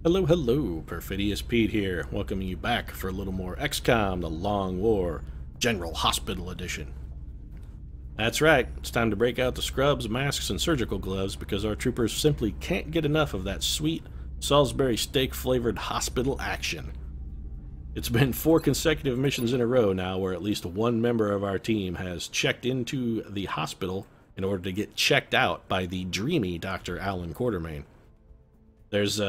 Hello, hello, Perfidious Pete here, welcoming you back for a little more XCOM, The Long War, General Hospital Edition. That's right, it's time to break out the scrubs, masks, and surgical gloves because our troopers simply can't get enough of that sweet Salisbury steak-flavored hospital action. It's been 4 consecutive missions in a row now where at least one member of our team has checked into the hospital in order to get checked out by the dreamy Dr. Alan Quartermain. There's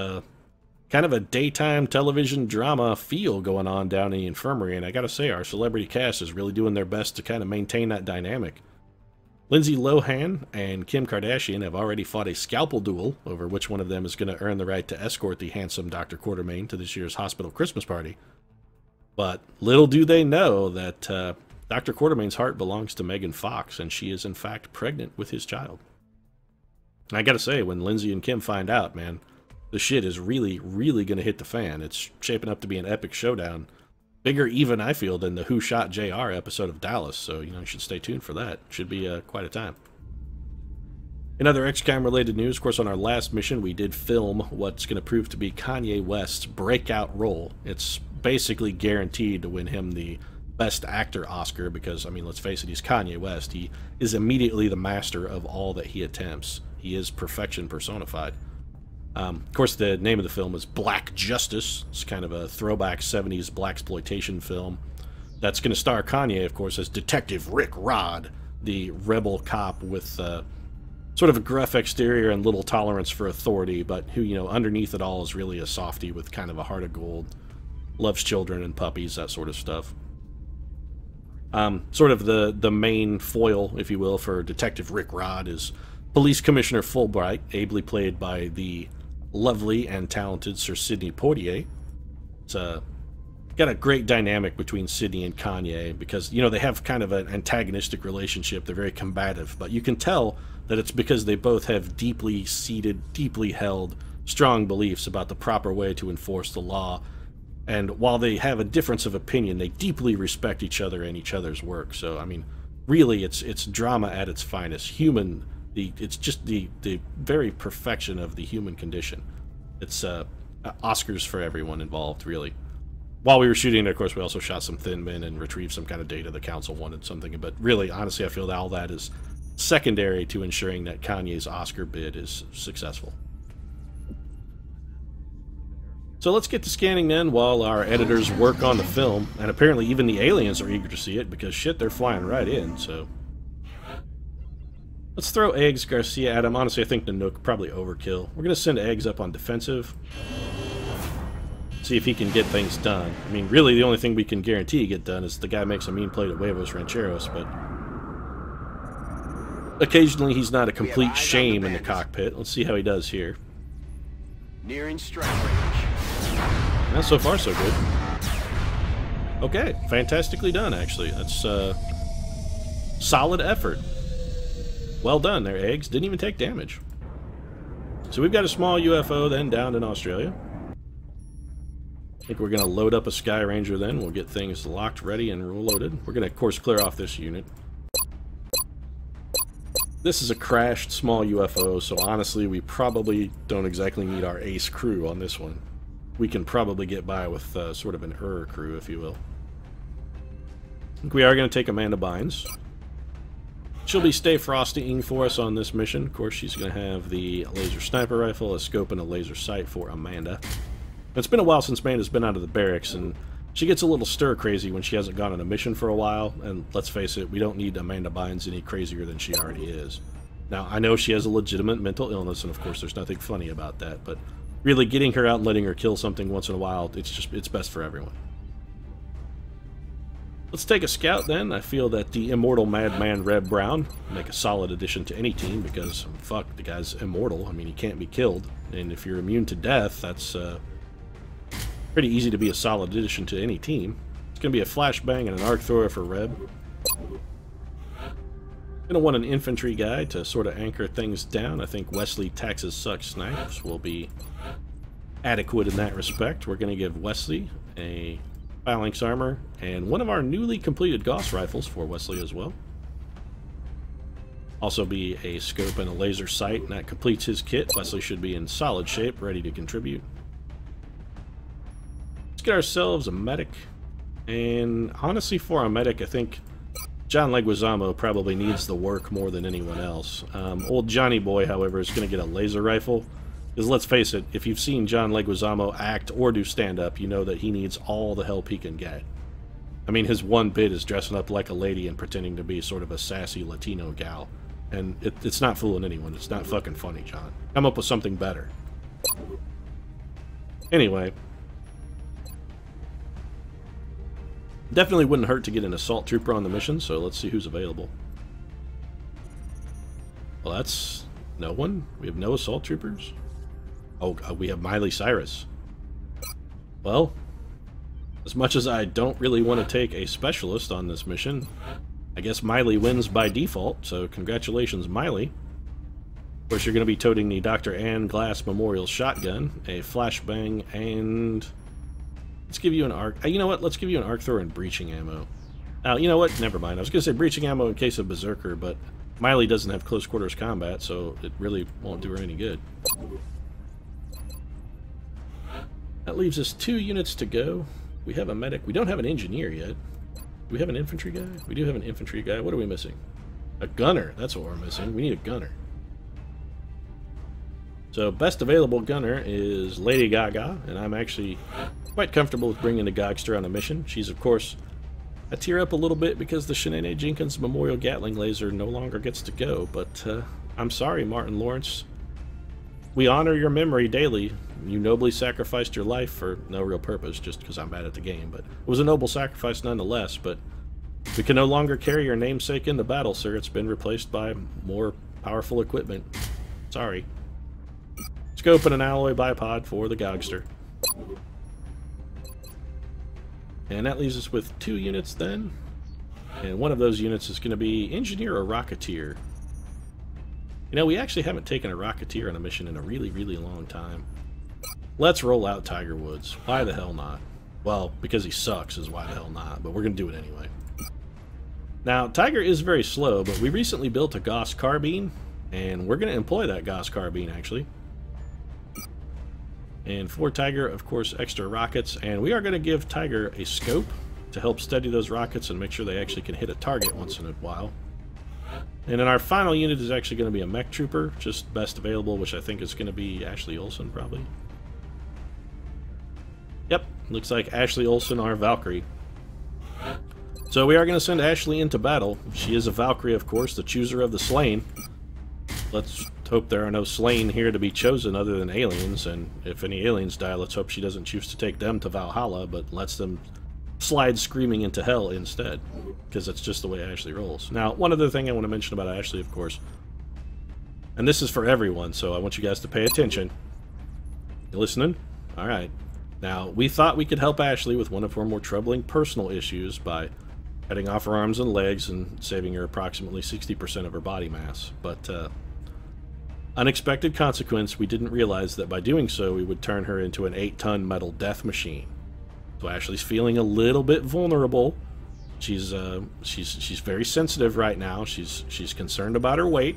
kind of a daytime television drama feel going on down in the infirmary, and I gotta say, our celebrity cast is really doing their best to kind of maintain that dynamic. Lindsay Lohan and Kim Kardashian have already fought a scalpel duel over which one of them is going to earn the right to escort the handsome Dr. Quartermain to this year's hospital Christmas party. But little do they know that Dr. Quartermain's heart belongs to Megan Fox, and she is in fact pregnant with his child. I gotta say, when Lindsay and Kim find out, man, the shit is really, really going to hit the fan. It's shaping up to be an epic showdown. Bigger even, I feel, than the Who Shot JR episode of Dallas, so, you should stay tuned for that. Should be quite a time. In other XCOM-related news, of course, on our last mission, we did film what's going to prove to be Kanye West's breakout role. It's basically guaranteed to win him the Best Actor Oscar because, I mean, let's face it, he's Kanye West. He is immediately the master of all that he attempts. He is perfection personified. Of course, the name of the film is Black Justice. It's kind of a throwback 70s blaxploitation film that's going to star Kanye, of course, as Detective Rick Rod, the rebel cop with sort of a gruff exterior and little tolerance for authority, but who, underneath it all is really a softie with kind of a heart of gold, loves children and puppies, that sort of stuff. Sort of the main foil, if you will, for Detective Rick Rod is Police Commissioner Fulbright, ably played by the lovely and talented Sir Sidney Poitier. It's got a great dynamic between Sidney and Kanye because, they have kind of an antagonistic relationship. They're very combative, but you can tell that it's because they both have deeply seated, deeply held, strong beliefs about the proper way to enforce the law. And while they have a difference of opinion, they deeply respect each other and each other's work. So, I mean, really, it's drama at its finest. It's just the very perfection of the human condition. It's Oscars for everyone involved, really. While we were shooting it, of course, we also shot some Thin Men and retrieved some kind of data the council wanted something. But really, honestly, I feel that all that is secondary to ensuring that Kanye's Oscar bid is successful. So let's get to scanning then while our editors work on the film. And apparently even the aliens are eager to see it because, shit, they're flying right in, so... Let's throw Eggs Garcia at him. Honestly, I think the Nook probably overkill. We're going to send Eggs up on defensive. See if he can get things done. I mean, really, the only thing we can guarantee get done is the guy makes a mean play to Huevos Rancheros, but... occasionally, he's not a complete shame in the cockpit. Let's see how he does here. Nearing strike range. Well, so far, so good. Okay, fantastically done, actually. That's, solid effort. Well done there, Eggs. Didn't even take damage. So we've got a small UFO then down in Australia. I think we're going to load up a Sky Ranger then. We'll get things locked, ready, and loaded. We're going to, of course, clear off this unit. This is a crashed small UFO, so honestly, we probably don't exactly need our ace crew on this one. We can probably get by with sort of an crew, if you will. I think we are going to take Amanda Bynes. She'll be stay frostying for us on this mission. Of course, she's going to have the laser sniper rifle, a scope, and a laser sight for Amanda. It's been a while since Amanda's been out of the barracks, and she gets a little stir-crazy when she hasn't gone on a mission for a while, and let's face it, we don't need Amanda Bynes any crazier than she already is. Now, I know she has a legitimate mental illness, and of course there's nothing funny about that, but really getting her out and letting her kill something once in a while, it's best for everyone. Let's take a scout then. I feel that the immortal Madman Reb Brown make a solid addition to any team because, fuck, the guy's immortal. I mean, he can't be killed. And if you're immune to death, that's pretty easy to be a solid addition to any team. It's going to be a flashbang and an arc thrower for Reb. Going to want an infantry guy to sort of anchor things down. I think Wesley Taxes Suck Snipes will be adequate in that respect. We're going to give Wesley a phalanx armor, and one of our newly completed Gauss rifles for Wesley as well. Also be a scope and a laser sight, and that completes his kit. Wesley should be in solid shape, ready to contribute. get ourselves a medic. And honestly, for a medic, I think John Leguizamo probably needs the work more than anyone else. Old Johnny Boy, however, is going to get a laser rifle. Because let's face it, if you've seen John Leguizamo act or do stand-up, you know that he needs all the help he can get. I mean, his one bit is dressing up like a lady and pretending to be sort of a sassy Latino gal. And it's not fooling anyone. It's not fucking funny, John. Come up with something better. Anyway. Definitely wouldn't hurt to get an assault trooper on the mission, so let's see who's available. Well, that's no one. We have no assault troopers. Oh, we have Miley Cyrus. Well, as much as I don't really want to take a specialist on this mission, I guess Miley wins by default, so congratulations, Miley. Of course, you're going to be toting the Dr. Ann Glass Memorial Shotgun, a flashbang, and let's give you an arc. You know what? Let's give you an arc thrower and breaching ammo. You know what? Never mind. I was going to say breaching ammo in case of Berserker, but Miley doesn't have close quarters combat, so it really won't do her any good. That leaves us 2 units to go. We have a medic. We don't have an engineer yet. Do we have an infantry guy? We do have an infantry guy. What are we missing? A gunner. That's what we're missing. We need a gunner. So best available gunner is Lady Gaga, and I'm actually quite comfortable with bringing the Gogster on a mission. She's, of course, I tear up a little bit because the Shanae Jenkins Memorial Gatling Laser no longer gets to go, but I'm sorry, Martin Lawrence. We honor your memory daily. You nobly sacrificed your life for no real purpose, just because I'm bad at the game, but it was a noble sacrifice nonetheless. But we can no longer carry your namesake into battle, sir. It's been replaced by more powerful equipment. Sorry. Scope and an alloy bipod for the Gogster. And that leaves us with 2 units then. And one of those units is going to be Engineer or Rocketeer. You know, we actually haven't taken a Rocketeer on a mission in a really, really long time. Let's roll out Tiger Woods. Why the hell not? Well, because he sucks is why the hell not, but we're going to do it anyway. Now, Tiger is very slow, but we recently built a Gauss carbine, and we're going to employ that Gauss carbine, actually. And for Tiger, of course, extra rockets, and we are going to give Tiger a scope to help steady those rockets and make sure they actually can hit a target once in a while. And then our final unit is actually going to be a mech trooper, just best available, which I think is going to be Ashley Olsen, probably. Yep, looks like Ashley Olsen, our Valkyrie. So we are going to send Ashley into battle. She is a Valkyrie, of course, the chooser of the slain. Let's hope there are no slain here to be chosen other than aliens, and if any aliens die, let's hope she doesn't choose to take them to Valhalla, but lets them slide screaming into hell instead, because that's just the way Ashley rolls. Now, one other thing I want to mention about Ashley, of course, and this is for everyone, so I want you guys to pay attention. You listening? Alright. Now, we thought we could help Ashley with one of her more troubling personal issues by cutting off her arms and legs and saving her approximately 60% of her body mass, but unexpected consequence, we didn't realize that by doing so we would turn her into an 8-ton metal death machine. So Ashley's feeling a little bit vulnerable. She's very sensitive right now. She's concerned about her weight,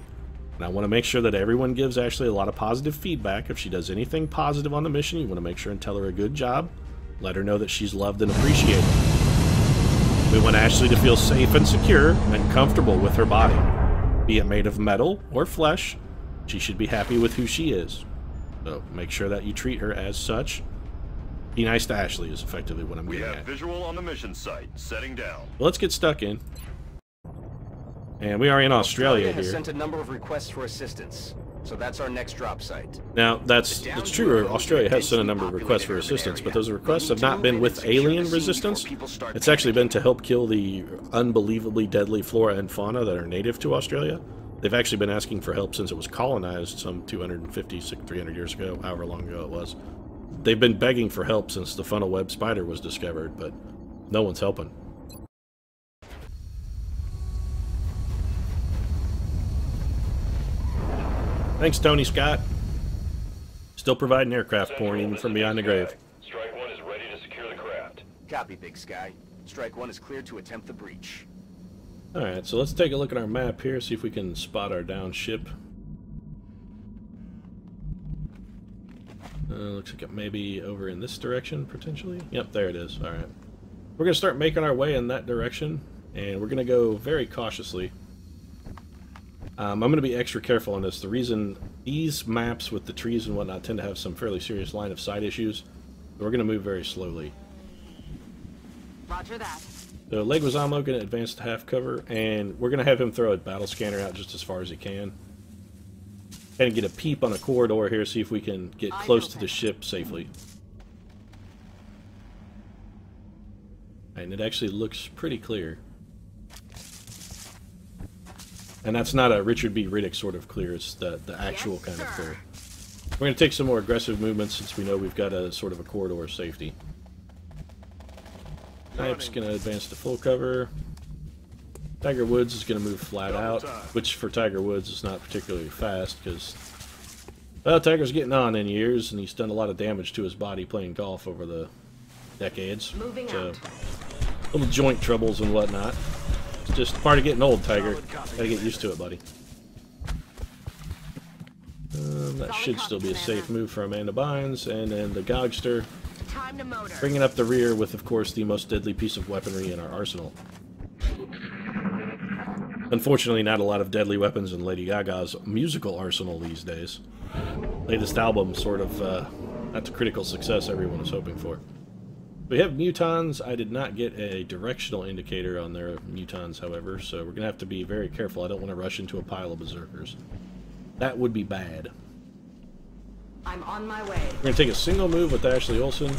and I want to make sure that everyone gives Ashley a lot of positive feedback. If she does anything positive on the mission, you want to make sure and tell her a good job. Let her know that she's loved and appreciated. We want Ashley to feel safe and secure and comfortable with her body. Be it made of metal or flesh, she should be happy with who she is. So make sure that you treat her as such. Be nice to Ashley is effectively what I'm getting at. We have visual on the mission site. Setting down. Well, let's get stuck in. And we are in Australia has here. Sent a number of requests for assistance, so that's our next drop site. Now, that's true. Australia has sent a number of requests for assistance, but those requests have not been with alien resistance. It's actually been to help kill the unbelievably deadly flora and fauna that are native to Australia. They've actually been asking for help since it was colonized some 250, 300 years ago, however long ago it was. They've been begging for help since the funnel web spider was discovered, but no one's helping. Thanks, Tony Scott. Still providing aircraft porn even from beyond the grave. Strike 1 is ready to secure the craft. Copy, Big Sky. Strike 1 is cleared to attempt the breach. Alright, so let's take a look at our map here, see if we can spot our down ship. Looks like it may be over in this direction, potentially. Yep, there it is. Alright. We're going to start making our way in that direction, and we're going to go very cautiously. I'm going to be extra careful on this. The reason these maps with the trees and whatnot tend to have some fairly serious line of sight issues, we're going to move very slowly. Roger that. So Leguizamo going to advance to half cover, and we're going to have him throw a battle scanner out just as far as he can. And get a peep on the corridor here, see if we can get close to the ship safely. And it actually looks pretty clear. And that's not a Richard B. Riddick sort of clear, it's the actual Yes, kind of sir. clear. We're going to take some more aggressive movements since we know we've got a sort of a corridor of safety. Snipe's going to advance to full cover. Tiger Woods is going to move flat out, which for Tiger Woods is not particularly fast because, well, Tiger's getting on in years and he's done a lot of damage to his body playing golf over the decades. Moving So, out. little joint troubles and whatnot. It's just part of getting old, Tiger. Gotta get used to it, buddy. That should still be a safe move for Amanda Bynes, and then the Gogster Time to motor. bringing up the rear with, of course, the most deadly piece of weaponry in our arsenal. Unfortunately, not a lot of deadly weapons in Lady Gaga's musical arsenal these days. Latest album, sort of, not the critical success everyone was hoping for. We have Mutons. I did not get a directional indicator on their Mutons, however, so we're going to have to be very careful. I don't want to rush into a pile of Berserkers. That would be bad. I'm on my way. We're going to take a single move with Ashley Olsen,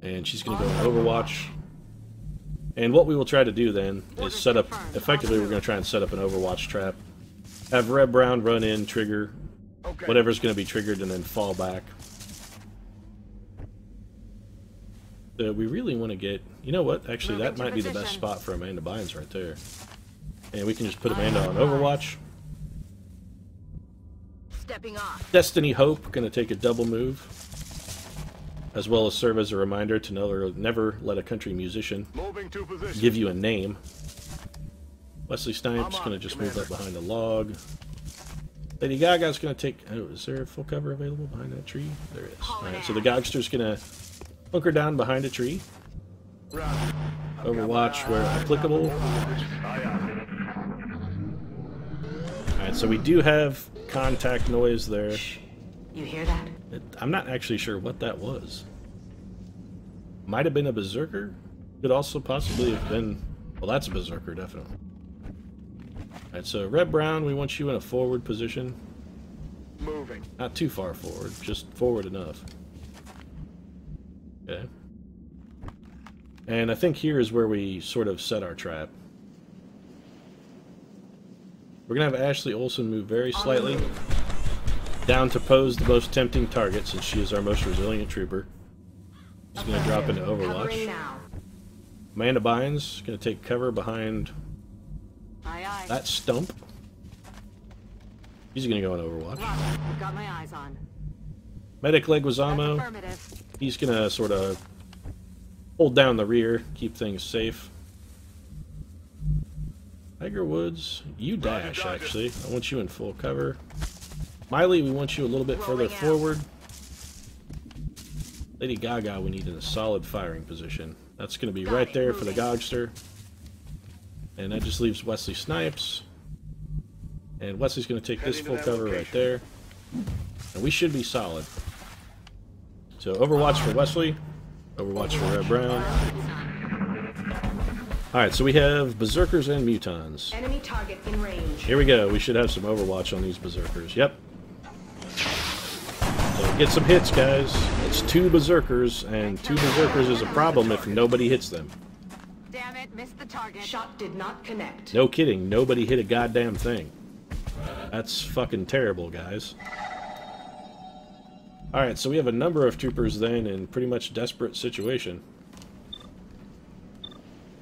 and she's going to go in Overwatch. And what we will try to do then is set up, effectively we're going to try and set up an Overwatch trap. Have Red Brown run in, trigger whatever's going to be triggered, and then fall back. We really want to get, you know what, actually that might be the best spot for Amanda Bynes right there. And we can just put Amanda on Overwatch. Stepping off. Destiny Hope going to take a double move, as well as serve as a reminder to never let a country musician Moving to position. give you a name. Wesley Snipes going to just move up behind a log. Lady Gaga's going to take... Oh, is there a full cover available behind that tree? There is. Alright, so the Gogster's going to bunker down behind a tree. Overwatch where applicable. Alright, so we do have contact noise there. You hear that? I'm not actually sure what that was. Might have been a Berserker. Could also possibly have been... Well, that's a Berserker, definitely. Alright, so Red Brown, we want you in a forward position. Moving. Not too far forward, just forward enough. Okay. And I think here is where we sort of set our trap. We're going to have Ashley Olsen move very slightly down to pose the most tempting target, since she is our most resilient trooper. She's going to drop into Covering Overwatch. now. Amanda Bynes is going to take cover behind Aye, aye. that stump. He's going to go in Overwatch. Roger. I've got my eyes on. Medic That's Leguizamo, affirmative. he's going to sort of hold down the rear, keep things safe. Tiger Woods, you dash, actually. I want you in full cover. Miley, we want you a little bit further Rolling out. forward. Lady Gaga, we need in a solid firing position. That's going to be Got right it, there for the moving. Gogster. And that just leaves Wesley Snipes. And Wesley's going to take this Heading to full that cover right location. there. And we should be solid. So Overwatch for Wesley. Overwatch for Red Brown. Alright, so we have Berserkers and Mutons. Enemy target in range. Here we go. We should have some Overwatch on these Berserkers. Yep. So get some hits, guys. It's 2 Berserkers, and 2 Berserkers is a problem if nobody hits them. Damn it, missed the target. Shot did not connect. No kidding. Nobody hit a goddamn thing. That's fucking terrible, guys. Alright, so we have a number of troopers then in pretty much desperate situation.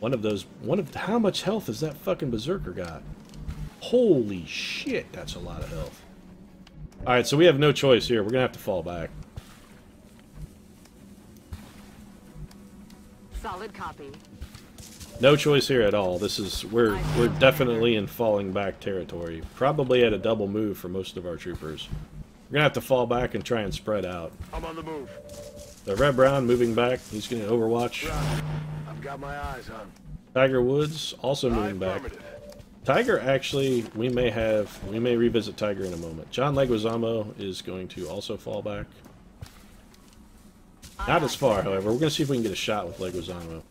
How much health has that fucking Berserker got? Holy shit, that's a lot of health. Alright, so we have no choice here. We're gonna have to fall back. Solid copy. No choice here at all. We're definitely in falling back territory. Probably at a double move for most of our troopers. We're gonna have to fall back and try and spread out. I'm on the move. The Red Brown moving back. He's gonna overwatch. I've got my eyes on. Tiger Woods also moving back. Tiger, actually, we may revisit Tiger in a moment. John Leguizamo is going to also fall back. Not as far, however. We're going to see if we can get a shot with Leguizamo.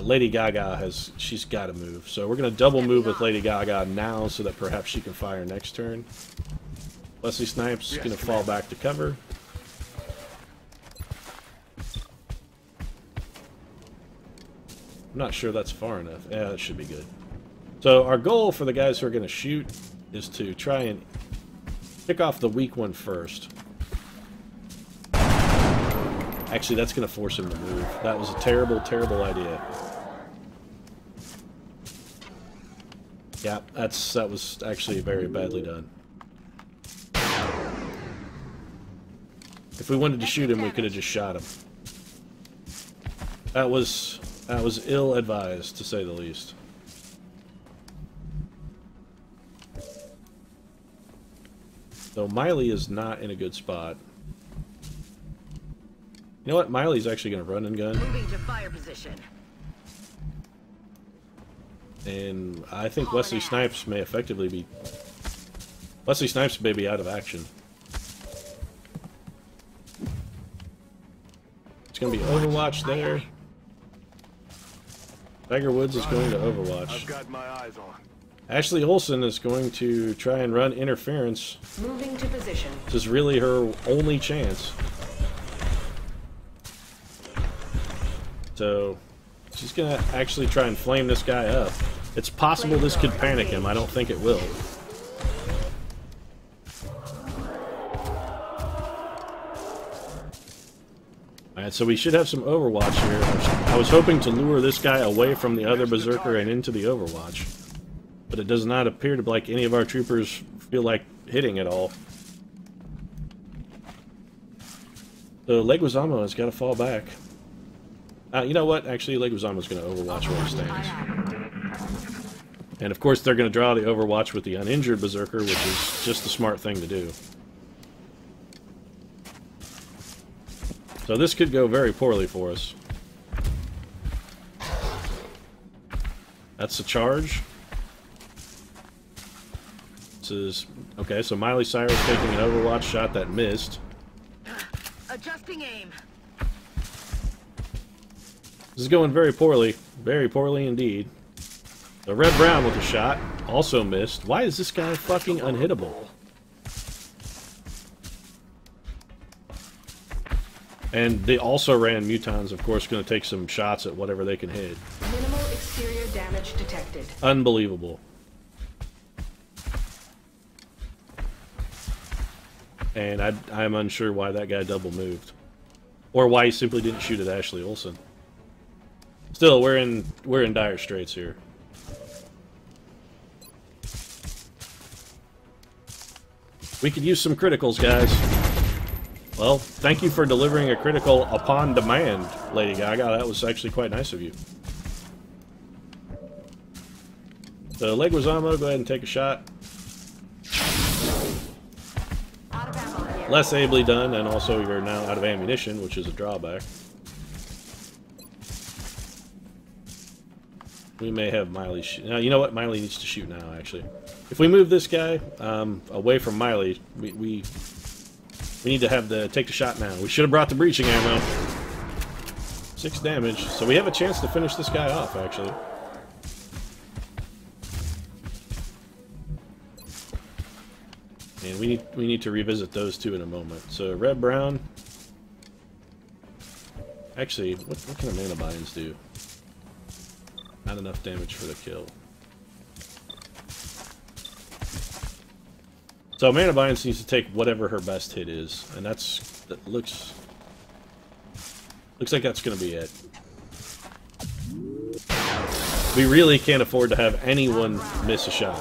Lady Gaga she's got to move. So we're going to double move with Lady Gaga now so that perhaps she can fire next turn. Wesley Snipes is going to fall back to cover. I'm not sure that's far enough. Yeah, that should be good. So our goal for the guys who are going to shoot is to try and pick off the weak one first. Actually, that's going to force him to move. That was a terrible, terrible idea. Yeah, that was actually very badly done. If we wanted to shoot him, we could have just shot him. That was ill-advised, to say the least. So Miley is not in a good spot. You know what? Miley's actually going to run and gun. Moving to fire position. And I think Wesley Snipes may effectively be... Wesley Snipes may be out of action. It's going to be Overwatch there. Tiger Woods is going to Overwatch. I've got my eyes on. Ashley Olsen is going to try and run interference. Moving to position. This is really her only chance. So, she's going to actually try and flame this guy up. It's possible this could panic him. I don't think it will. Alright, so we should have some Overwatch here. I was hoping to lure this guy away from the other Berserker and into the Overwatch. But it does not appear to be like any of our troopers feel like hitting at all. So Leguizamo has got to fall back. You know what? Actually, Leguizamo's going to Overwatch where he stands. And of course, they're going to draw the Overwatch with the uninjured Berserker, which is just the smart thing to do. So this could go very poorly for us. That's the charge. This is... Okay, so Miley Cyrus taking an Overwatch shot that missed. Adjusting aim. This is going very poorly. Very poorly indeed. The Red Brown with a shot. Also missed. Why is this guy fucking unhittable? And they also ran Mutons, of course, going to take some shots at whatever they can hit. Minimal exterior damage detected. Unbelievable. And I'm unsure why that guy double moved. Or why he simply didn't shoot at Ashley Olsen. Still, we're in dire straits here. We could use some criticals, guys. Well, thank you for delivering a critical upon demand, Lady Gaga. That was actually quite nice of you. So, Leguizamo, go ahead and take a shot. Less ably done, and also you're now out of ammunition, which is a drawback. We may have Miley shoot. Now, you know what? Miley needs to shoot now, actually. If we move this guy away from Miley, we need to have take the shot now. We should have brought the breaching ammo. 6 damage. So we have a chance to finish this guy off, actually. And we need to revisit those two in a moment. So Red Brown. Actually, what can a mana binds do? Not enough damage for the kill. So Mana Binds needs to take whatever her best hit is, and that looks like that's going to be it. We really can't afford to have anyone miss a shot.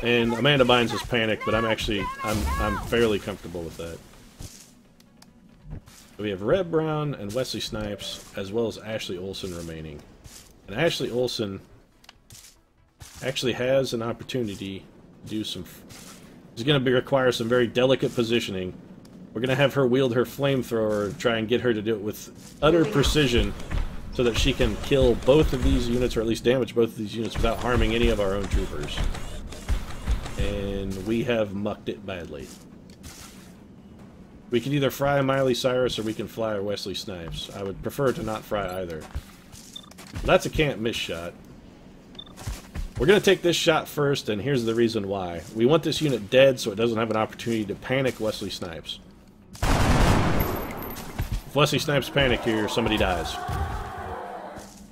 And Amanda Bynes has panicked, but I'm fairly comfortable with that. We have Red Brown and Wesley Snipes, as well as Ashley Olsen remaining. And Ashley Olsen actually has an opportunity do some... It's going to require some very delicate positioning. We're going to have her wield her flamethrower and try and get her to do it with utter precision so that she can kill both of these units, or at least damage both of these units without harming any of our own troopers. And we have mucked it badly. We can either fry Miley Cyrus or we can fly Wesley Snipes. I would prefer to not fry either. That's a can't miss shot. We're going to take this shot first, and here's the reason why. We want this unit dead so it doesn't have an opportunity to panic Wesley Snipes. If Wesley Snipes panic here, somebody dies.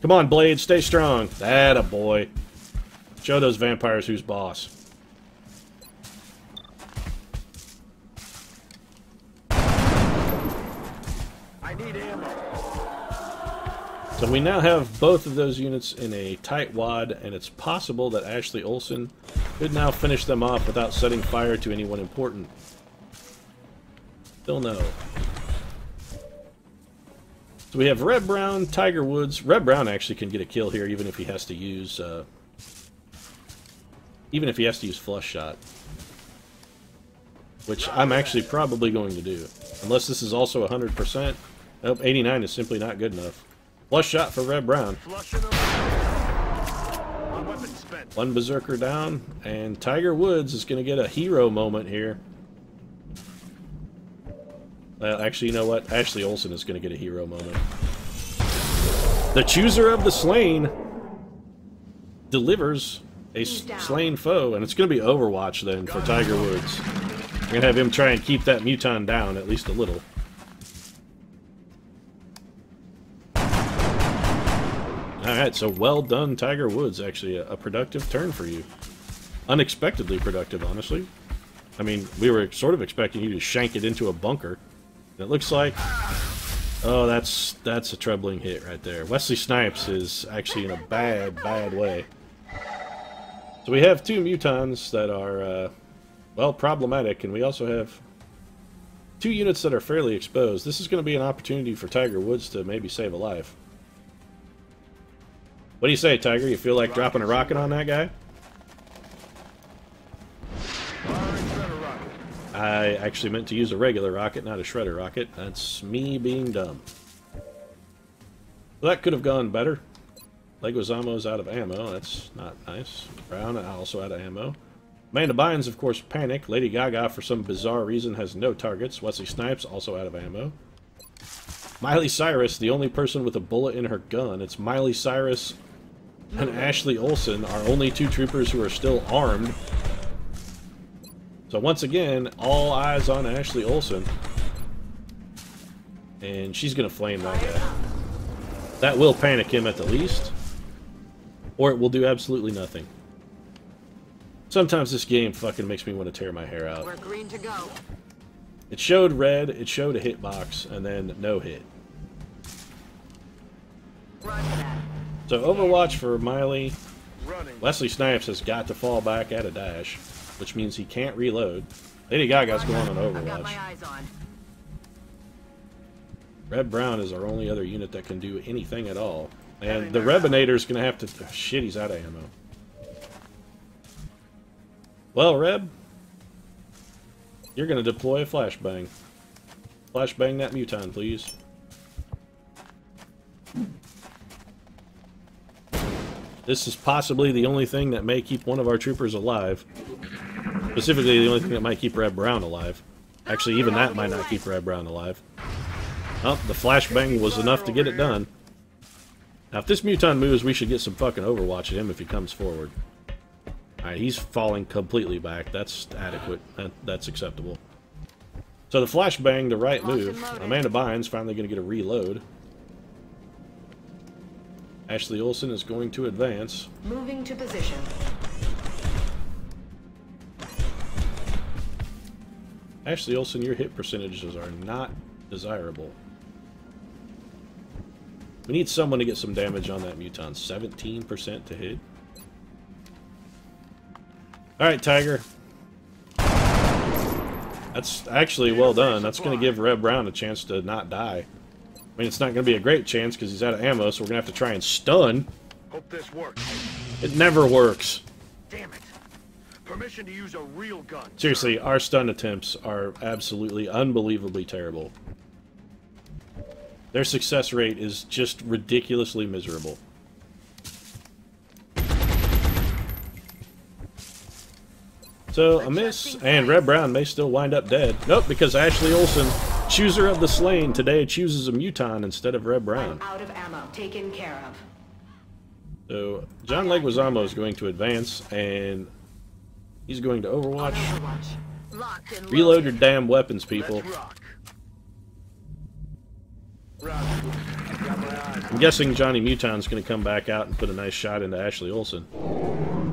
Come on, Blade, stay strong. Atta boy. Show those vampires who's boss. I need ammo. So we now have both of those units in a tight wad, and it's possible that Ashley Olsen could now finish them off without setting fire to anyone important. Still no. So we have Red Brown, Tiger Woods. Red Brown actually can get a kill here, even if he has to use flush shot, which I'm actually probably going to do, unless this is also 100%. Nope, 89 is simply not good enough. Flush shot for Red Brown. One Berserker down, and Tiger Woods is going to get a hero moment here. Well, actually, you know what? Ashley Olsen is going to get a hero moment. The Chooser of the Slain delivers a slain foe, and it's going to be Overwatch then for Tiger Woods. We're going to have him try and keep that Muton down at least a little. Alright, so well done, Tiger Woods. Actually, a productive turn for you. Unexpectedly productive, honestly. I mean, we were sort of expecting you to shank it into a bunker. And it looks like... Oh, that's a troubling hit right there. Wesley Snipes is actually in a bad way. So we have two Mutons that are, well, problematic, and we also have two units that are fairly exposed. This is going to be an opportunity for Tiger Woods to maybe save a life. What do you say, Tiger? You feel like dropping a rocket on that guy? I actually meant to use a regular rocket, not a shredder rocket. That's me being dumb. Well, that could have gone better. Leguizamo's out of ammo. That's not nice. Brown also out of ammo. Amanda Bynes, of course, panic. Lady Gaga, for some bizarre reason, has no targets. Wesley Snipes also out of ammo. Miley Cyrus, the only person with a bullet in her gun. It's Miley Cyrus and Ashley Olsen, our only two troopers who are still armed. So once again, all eyes on Ashley Olsen. And she's going to flame that guy. That will panic him at the least. Or it will do absolutely nothing. Sometimes this game fucking makes me want to tear my hair out. We're green to go. It showed red, it showed a hitbox, and then no hit. So Overwatch for Miley. Wesley Snipes has got to fall back at a dash, which means he can't reload. Lady Gaga's going on Overwatch. Red Brown is our only other unit that can do anything at all. And the Rebinator's going to have to... Oh, shit, he's out of ammo. Well, Reb, you're going to deploy a flashbang. Flashbang that Muton, please. This is possibly the only thing that may keep one of our troopers alive. Specifically, the only thing that might keep Red Brown alive. Actually, even that might not keep Red Brown alive. Oh, the flashbang was enough to get it done. Now, if this Muton moves, we should get some fucking Overwatch at him if he comes forward. Alright, he's falling completely back. That's adequate. That's acceptable. So the flashbang, the right move. Amanda Bynes finally going to get a reload. Ashley Olsen is going to advance. Moving to position. Ashley Olsen, your hit percentages are not desirable. We need someone to get some damage on that Muton. 17% to hit. Alright, Tiger. That's actually well done. That's going to give Red Brown a chance to not die. I mean, it's not going to be a great chance because he's out of ammo, so we're going to have to try and stun. Hope this works. It never works. Damn it. Permission to use a real gun. Seriously, our stun attempts are absolutely unbelievably terrible. Their success rate is just ridiculously miserable. So, a miss, and Red Brown may still wind up dead. Nope, because Ashley Olsen, chooser of the slain, today chooses a Muton instead of Red Brown. I'm out of ammo. Taken care of. So, John Leguizamo is going to advance, and he's going to Overwatch. Locked and Reload your damn weapons, people. Let's rock. Roger. Got my eyes. I'm guessing Johnny Muton's going to come back out and put a nice shot into Ashley Olsen.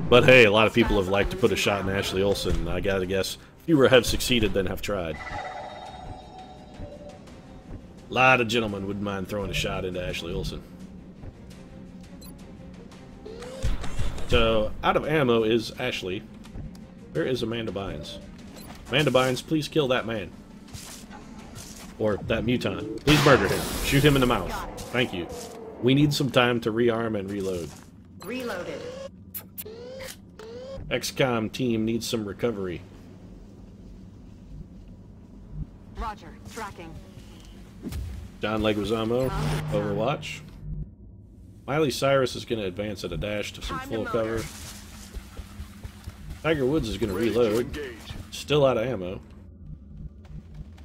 But hey, a lot of people have liked to put a shot in Ashley Olsen. I gotta guess fewer have succeeded than have tried. A lot of gentlemen wouldn't mind throwing a shot into Ashley Olsen. So, out of ammo is Ashley. Where is Amanda Bynes? Amanda Bynes, please kill that man. Or that Muton. Please murder him. Shoot him in the mouth. Thank you. We need some time to rearm and reload. reloaded. XCOM team needs some recovery. Roger. Tracking. John Leguizamo, Overwatch. Miley Cyrus is going to advance at a dash to some full cover. Tiger Woods is going to reload. Still out of ammo.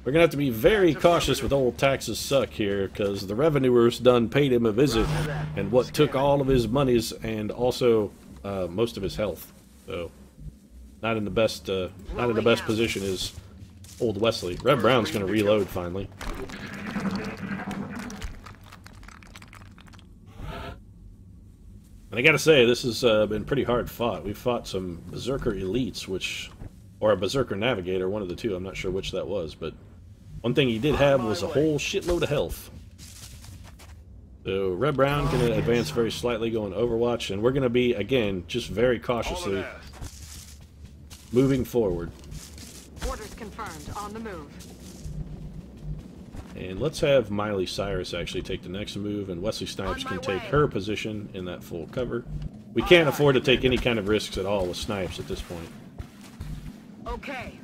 We're going to have to be very cautious with old Taxes Suck here, because the revenuers done paid him a visit, and what took all of his monies and also most of his health. So, not in the best position is old Wesley. Red Brown's going to reload finally. And I gotta say, this has been pretty hard fought. We've fought some Berserker Elites, or a Berserker Navigator, one of the two, I'm not sure which that was, but one thing he did have was a whole shitload of health. So, Red Brown gonna advance very slightly, going Overwatch, and we're gonna be, again, just very cautiously moving forward. Orders confirmed. On the move. And let's have Miley Cyrus actually take the next move, and Wesley Snipes can take her position in that full cover. We can't afford to take any kind of risks at all with Snipes at this point. Okay.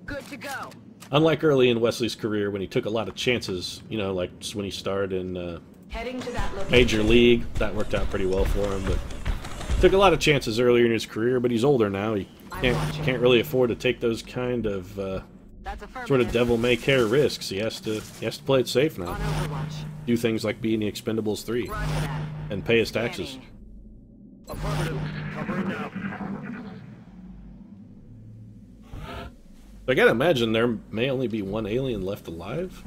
Good to go. Unlike early in Wesley's career when he took a lot of chances, you know, like when he starred in Heading to that location. Major League, that worked out pretty well for him, but took a lot of chances earlier in his career, but he's older now. He can't really afford to take those kind of sort of devil-may-care risks. He has to play it safe now. On Overwatch. Do things like be in the Expendables 3 Roger that. and pay his taxes. Scanning. Affirmative. Covering now. I gotta imagine there may only be one alien left alive.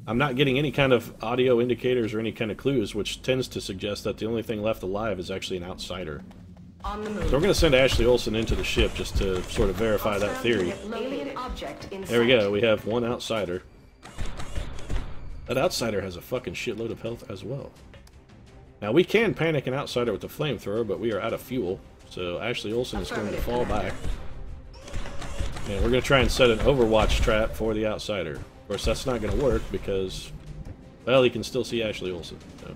I'm not getting any kind of audio indicators or any kind of clues, which tends to suggest that the only thing left alive is actually an outsider. On the move. So we're going to send Ashley Olsen into the ship just to sort of verify that theory. Alien object in There we sight. go, we have one outsider. That outsider has a fucking shitload of health as well. Now we can panic an outsider with the flamethrower, but we are out of fuel. So Ashley Olsen is going to fall back. And we're going to try and set an Overwatch trap for the outsider. Of course, that's not going to work because, well, he can still see Ashley Olsen. So.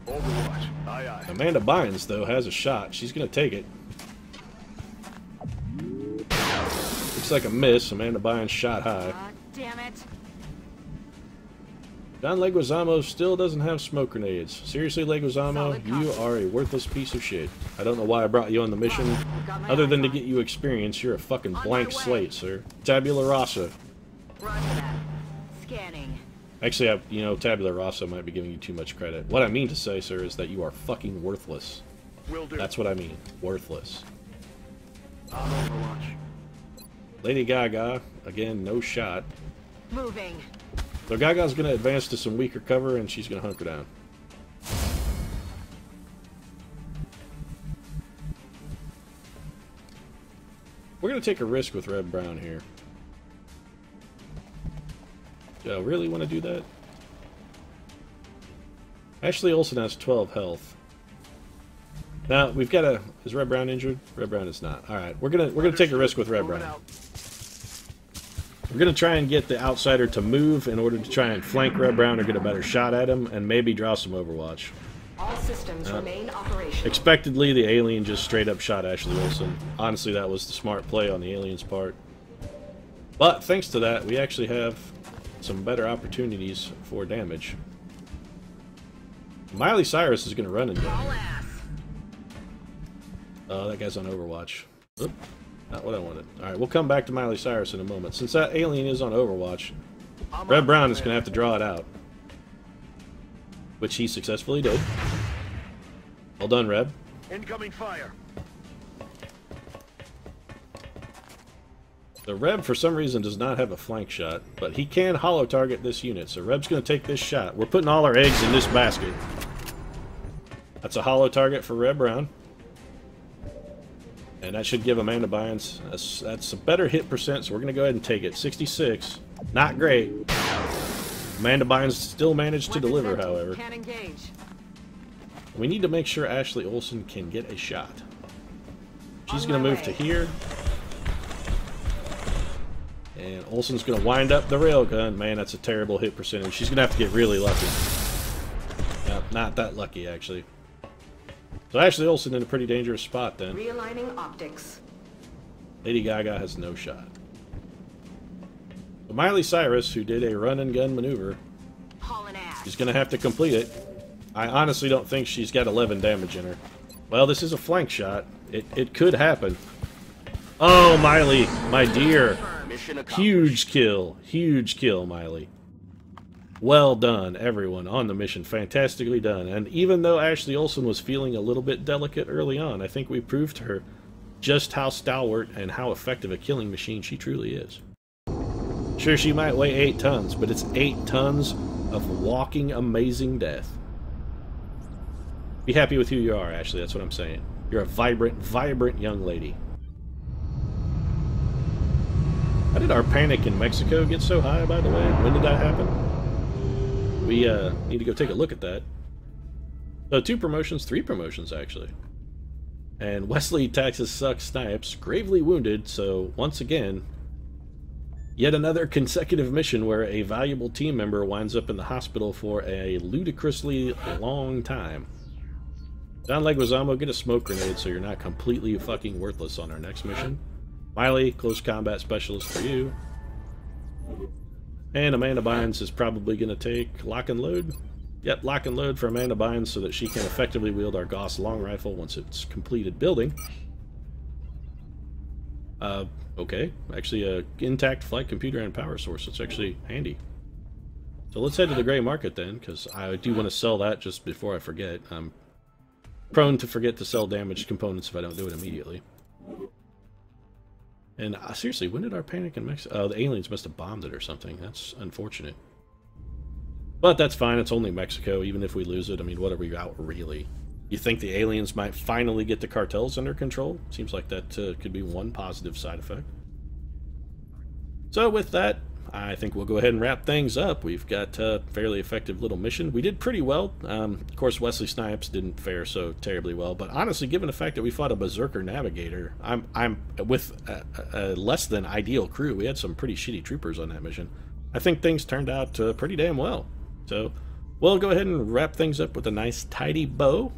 Overwatch. Aye, aye. Amanda Bynes, though, has a shot. She's going to take it. Looks like a miss. Amanda Bynes shot high. Damn it. John Leguizamo still doesn't have smoke grenades. Seriously, Leguizamo, you are a worthless piece of shit. I don't know why I brought you on the mission, other than to get you experience. You're a fucking blank slate, sir. Tabula rasa. Roger that. Scanning. Actually, you know, Tabula rasa might be giving you too much credit. What I mean to say, sir, is that you are fucking worthless. Will do. That's what I mean. Worthless. On Overwatch. Lady Gaga, again, no shot. Moving. So Gaga's going to advance to some weaker cover, and she's going to hunker down. We're going to take a risk with Red Brown here. Do I really want to do that? Ashley Olsen has 12 health. Now, we've got a... Is Red Brown injured? Red Brown is not. Alright, we're gonna take a risk with Red Brown. We're going to try and get the outsider to move in order to try and flank Red Brown or get a better shot at him, and maybe draw some Overwatch. All systems remain operational. Expectedly, the alien just straight up shot Ashley Olsen. Honestly, that was the smart play on the alien's part. But thanks to that, we actually have some better opportunities for damage. Miley Cyrus is going to run and go. Oh, that guy's on Overwatch. Oop, not what I wanted. Alright, we'll come back to Miley Cyrus in a moment. Since that alien is on Overwatch, Red Brown is going to have to draw it out. Which he successfully did. Well done, Reb. Incoming fire. The Reb, for some reason, does not have a flank shot, but he can hollow target this unit, so Reb's going to take this shot. We're putting all our eggs in this basket. That's a hollow target for Red Brown. And that should give Amanda Bynes, that's a better hit percent, so we're going to go ahead and take it. 66. Not great. Amanda Bynes still managed to deliver, however. Can't engage. We need to make sure Ashley Olsen can get a shot. She's going to move to here. And Olsen's going to wind up the railgun. Man, that's a terrible hit percentage. She's going to have to get really lucky. No, not that lucky, actually. So Ashley Olsen in a pretty dangerous spot, then. Realigning optics. Lady Gaga has no shot. But Miley Cyrus, who did a run-and-gun maneuver, is going to have to complete it. I honestly don't think she's got 11 damage in her. Well, this is a flank shot. It could happen. Oh, Miley, my dear. Huge kill. Huge kill, Miley. Well done, everyone, on the mission. Fantastically done. And even though Ashley Olsen was feeling a little bit delicate early on, I think we proved to her just how stalwart and how effective a killing machine she truly is. Sure, she might weigh 8 tons, but it's 8 tons of walking amazing death. Be happy with who you are, Ashley. That's what I'm saying. You're a vibrant, vibrant young lady. How did our panic in Mexico get so high, by the way? When did that happen? We need to go take a look at that. So 2 promotions, 3 promotions, actually. And Wesley Texas Sucks Snipes, gravely wounded, so once again, yet another consecutive mission where a valuable team member winds up in the hospital for a ludicrously long time. Don Leguizamo, get a smoke grenade so you're not completely fucking worthless on our next mission. Miley, close combat specialist for you. And Amanda Bynes is probably going to take lock and load. Yep, lock and load for Amanda Bynes so that she can effectively wield our Gauss long rifle once it's completed building. Okay. Actually, a intact flight computer and power source. It's actually handy. So let's head to the gray market then, because I do want to sell that just before I forget. I'm prone to forget to sell damaged components if I don't do it immediately. And seriously, when did our panic in Mexico? Oh, the aliens must have bombed it or something. That's unfortunate. But that's fine. It's only Mexico. Even if we lose it, I mean, what are we out really? You think the aliens might finally get the cartels under control? Seems like that could be one positive side effect. So with that, I think we'll go ahead and wrap things up. We've got a fairly effective little mission. We did pretty well. Of course, Wesley Snipes didn't fare so terribly well, but honestly, given the fact that we fought a Berserker Navigator, I'm with a less than ideal crew. We had some pretty shitty troopers on that mission. I think things turned out pretty damn well. So we'll go ahead and wrap things up with a nice tidy bow.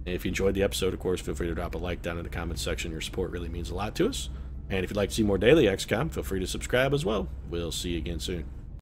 And if you enjoyed the episode, of course, feel free to drop a like down in the comments section. Your support really means a lot to us. And if you'd like to see more daily XCOM, feel free to subscribe as well. We'll see you again soon.